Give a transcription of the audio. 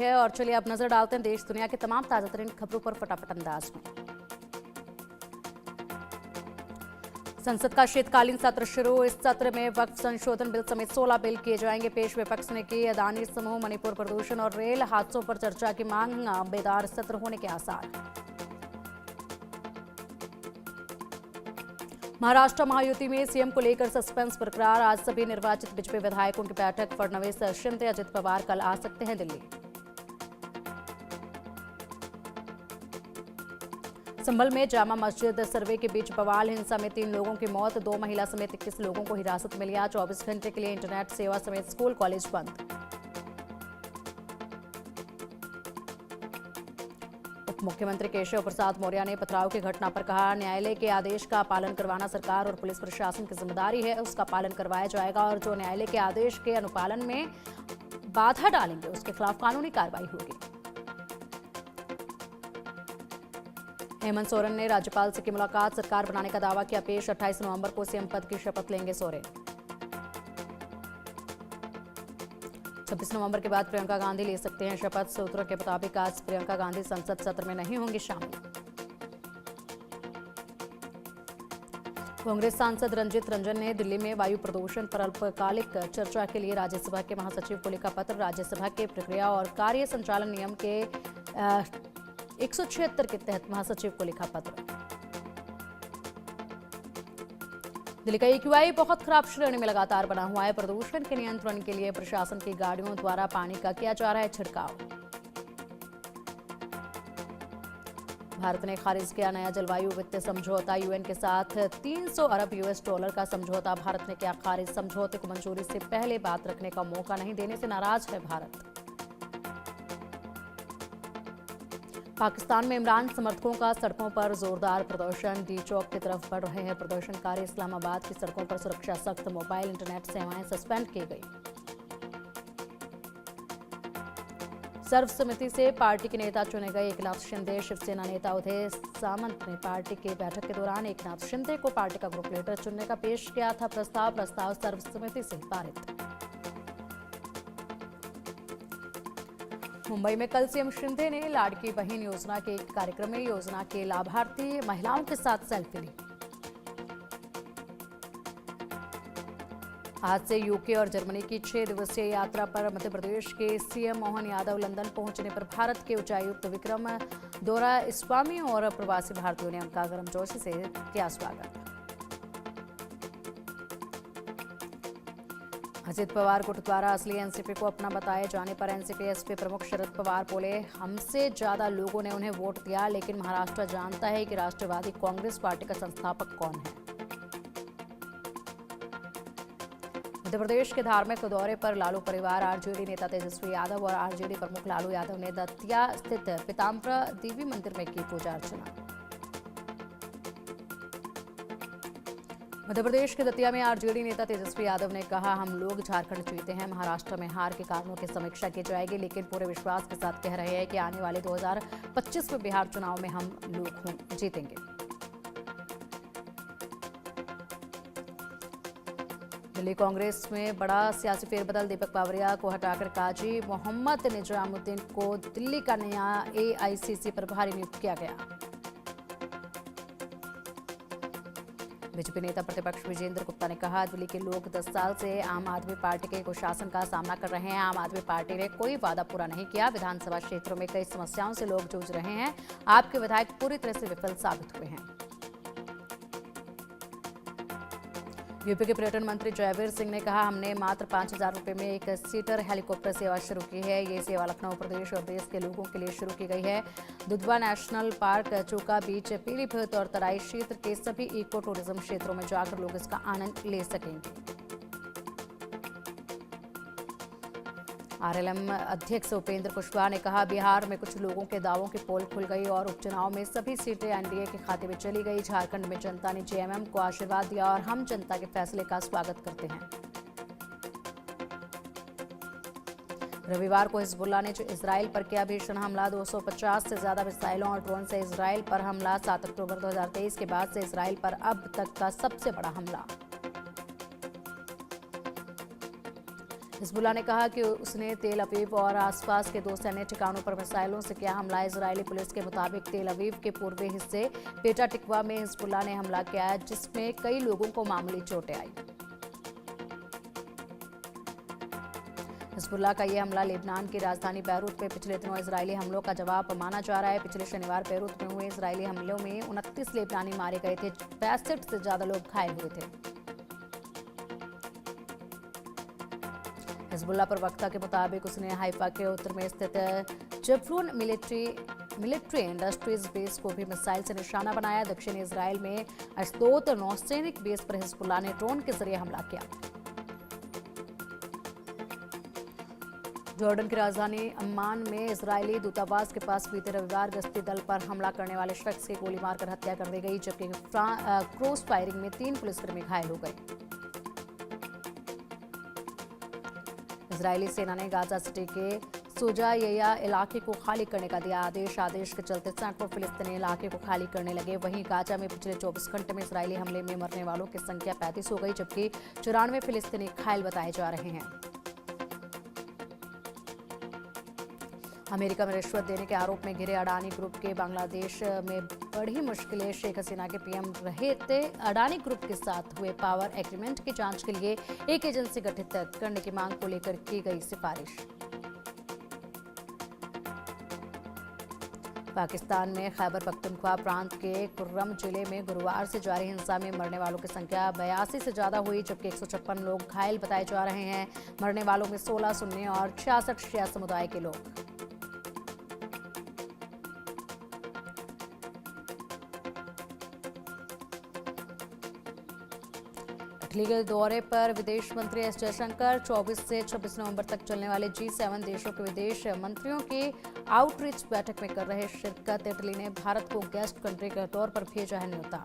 है। और चलिए अब नजर डालते हैं देश दुनिया के तमाम ताजा तरीन खबरों पर फटाफट अंदाज में। संसद का शीतकालीन सत्र शुरू। इस सत्र में वक्फ संशोधन बिल समेत 16 बिल किए जाएंगे पेश। विपक्ष ने की अदानी समूह, मणिपुर प्रदूषण और रेल हादसों पर चर्चा की मांग। बेदार सत्र होने के आसार। महाराष्ट्र महायुति में सीएम को लेकर सस्पेंस बरकरार। आज सभी निर्वाचित बीजेपी विधायकों की बैठक। फडणवीस, शिंदे, अजित पवार कल आ सकते हैं दिल्ली। संभल में जामा मस्जिद सर्वे के बीच बवाल। हिंसा में 3 लोगों की मौत, 2 महिला समेत 21 लोगों को हिरासत में लिया। 24 घंटे के लिए इंटरनेट सेवा समेत स्कूल कॉलेज बंद। उप मुख्यमंत्री केशव प्रसाद मौर्य ने पथराव की घटना पर कहा, न्यायालय के आदेश का पालन करवाना सरकार और पुलिस प्रशासन की जिम्मेदारी है। उसका पालन करवाया जाएगा और जो न्यायालय के आदेश के अनुपालन में बाधा डालेंगे उसके खिलाफ कानूनी कार्रवाई होगी। हेमंत सोरेन ने राज्यपाल से की मुलाकात। सरकार बनाने का दावा किया पेश। 28 नवंबर को सीएम पद की शपथ लेंगे सोरेन। 26 नवंबर के बाद प्रियंका गांधी ले सकते हैं शपथ। सूत्रों के मुताबिक आज प्रियंका गांधी संसद सत्र में नहीं होंगी शामिल। कांग्रेस सांसद रंजीत रंजन ने दिल्ली में वायु प्रदूषण पर अल्पकालिक चर्चा के लिए राज्यसभा के महासचिव को लिखा पत्र। राज्यसभा के प्रक्रिया और कार्य संचालन नियम के 176 के तहत महासचिव को लिखा पत्र। दिल्ली का एक्यूआई बहुत खराब श्रेणी में लगातार बना हुआ है। प्रदूषण के नियंत्रण के लिए प्रशासन की गाड़ियों द्वारा पानी का किया जा रहा है छिड़काव। भारत ने खारिज किया नया जलवायु वित्तीय समझौता। यूएन के साथ 300 अरब यूएस डॉलर का समझौता भारत ने किया खारिज। समझौते को मंजूरी से पहले बात रखने का मौका नहीं देने से नाराज है भारत। पाकिस्तान में इमरान समर्थकों का सड़कों पर जोरदार प्रदर्शन। डी चौक की तरफ बढ़ रहे हैं प्रदर्शनकारी। इस्लामाबाद की सड़कों पर सुरक्षा सख्त। मोबाइल इंटरनेट सेवाएं सस्पेंड की गई। सर्वसम्मति से पार्टी के नेता चुने गए एकनाथ शिंदे। शिवसेना नेता उदय सामंत ने पार्टी की बैठक के दौरान एकनाथ शिंदे को पार्टी का ग्रुप लीडर चुनने का पेश किया था प्रस्ताव सर्वसम्मति से पारित। मुंबई में कल सीएम शिंदे ने लाड़की बहन योजना के एक कार्यक्रम में योजना के लाभार्थी महिलाओं के साथ सेल्फी ली। आज से यूके और जर्मनी की 6 दिवसीय यात्रा पर मध्य प्रदेश के सीएम मोहन यादव लंदन पहुंचने पर भारत के उच्चायुक्त विक्रम दोराइस्वामी और प्रवासी भारतीयों ने उनका गर्मजोशी से किया स्वागत। अजित पवार गुट द्वारा असली एनसीपी को अपना बताए जाने पर एनसीपी एसपी प्रमुख शरद पवार बोले, हमसे ज्यादा लोगों ने उन्हें वोट दिया, लेकिन महाराष्ट्र जानता है कि राष्ट्रवादी कांग्रेस पार्टी का संस्थापक कौन है। मध्य प्रदेश के धार्मिक दौरे पर लालू परिवार। आरजेडी नेता तेजस्वी यादव और आरजेडी प्रमुख लालू यादव ने दतिया स्थित पीताम्बरा देवी मंदिर में की पूजा अर्चना। मध्य प्रदेश के दतिया में आरजेडी नेता तेजस्वी यादव ने कहा, हम लोग झारखंड जीते हैं, महाराष्ट्र में हार के कारणों की समीक्षा की जाएगी, लेकिन पूरे विश्वास के साथ कह रहे हैं कि आने वाले 2025 में बिहार चुनाव में हम लोग जीतेंगे। दिल्ली कांग्रेस में बड़ा सियासी फेरबदल। दीपक बावरिया को हटाकर काजी मोहम्मद निजामुद्दीन को दिल्ली का नया एआईसीसी प्रभारी नियुक्त किया गया। बीजेपी नेता प्रतिपक्ष विजेंद्र गुप्ता ने कहा, दिल्ली के लोग 10 साल से आम आदमी पार्टी के कुशासन का सामना कर रहे हैं। आम आदमी पार्टी ने कोई वादा पूरा नहीं किया। विधानसभा क्षेत्रों में कई समस्याओं से लोग जूझ रहे हैं। आपके विधायक पूरी तरह से विफल साबित हुए हैं। यूपी के पर्यटन मंत्री जयवीर सिंह ने कहा, हमने मात्र 5,000 रुपये में एक सीटर हेलीकॉप्टर सेवा शुरू की है। ये सेवा लखनऊ प्रदेश और देश के लोगों के लिए शुरू की गई है। दुधवा नेशनल पार्क, चोका बीच, पीलीभीत और तराई क्षेत्र के सभी इको टूरिज्म क्षेत्रों में जाकर लोग इसका आनंद ले सकेंगे। आरएलएम अध्यक्ष उपेंद्र कुशवाहा ने कहा, बिहार में कुछ लोगों के दावों की पोल खुल गई और उपचुनाव में सभी सीटें एनडीए के खाते में चली गई। झारखंड में जनता ने जेएमएम को आशीर्वाद दिया और हम जनता के फैसले का स्वागत करते हैं। रविवार को हिजबुल्लाह ने इजराइल पर किया भीषण हमला। 250 से ज्यादा मिसाइलों और ड्रोन से इजराइल पर हमला। 7 अक्टूबर 2023 के बाद से इजराइल पर अब तक का सबसे बड़ा हमला। हिजबुल्लाह ने कहा कि उसने तेल अवीव और आसपास के 2 सैन्य ठिकानों पर मिसाइलों से किया हमला। इजरायली पुलिस के मुताबिक तेल अवीव के पूर्वी हिस्से पेटा टिकवा में हिजबुल्लाह ने हमला किया है, जिसमें कई लोगों को मामूली चोटें आई। हिजबुल्लाह का यह हमला लेबनान की राजधानी बैरूत में पिछले दिनों इजरायली हमलों का जवाब माना जा रहा है। पिछले शनिवार बैरूत में हुए इजरायली हमलों में 29 लेबनानी मारे गए थे, 65 से ज्यादा लोग घायल हुए थे। हिजबुल्लाह प्रवक्ता के मुताबिक उसने हाइफा के उत्तर में स्थित जेफरून मिलिट्री इंडस्ट्रीज बेस को भी मिसाइल से निशाना बनाया। दक्षिणी इजराइल में अश्दोद नौसैनिक बेस पर हिजबुल्लाह ने ड्रोन के जरिए हमला किया। जॉर्डन की राजधानी अम्मान में इजरायली दूतावास के पास बीते रविवार गश्ती दल पर हमला करने वाले शख्स की गोली मारकर हत्या कर दी गई, जबकि क्रॉस फायरिंग में 3 पुलिसकर्मी घायल हो गए। इजरायली सेना ने गाजा सिटी के सोजायया इलाके को खाली करने का दिया आदेश के चलते सैकड़ों फिलिस्तीनी इलाके को खाली करने लगे। वहीं गाजा में पिछले 24 घंटे में इजरायली हमले में मरने वालों की संख्या 35 हो गई, जबकि 94 फिलिस्तीनी घायल बताए जा रहे हैं। अमेरिका में रिश्वत देने के आरोप में घिरे अडानी ग्रुप के बांग्लादेश में बढ़ी मुश्किलें। शेख हसीना के पीएम रहे थे। अडानी ग्रुप के साथ हुए पावर एग्रीमेंट की जांच के लिए एक एजेंसी गठित करने की मांग को लेकर की गई सिफारिश। पाकिस्तान में खैबर पख्तूनख्वा प्रांत के कुर्रम जिले में गुरुवार से जारी हिंसा में मरने वालों की संख्या 82 से ज्यादा हुई, जबकि 156 लोग घायल बताए जा रहे हैं। मरने वालों में 16 सुन्नी और 66 शिया समुदाय के लोग। इटली के दौरे पर विदेश मंत्री एस जयशंकर 24 से 26 नवंबर तक चलने वाले G7 देशों के विदेश मंत्रियों की आउटरीच बैठक में कर रहे शिरकत। इटली ने भारत को गेस्ट कंट्री के तौर पर भेजा है न्योता।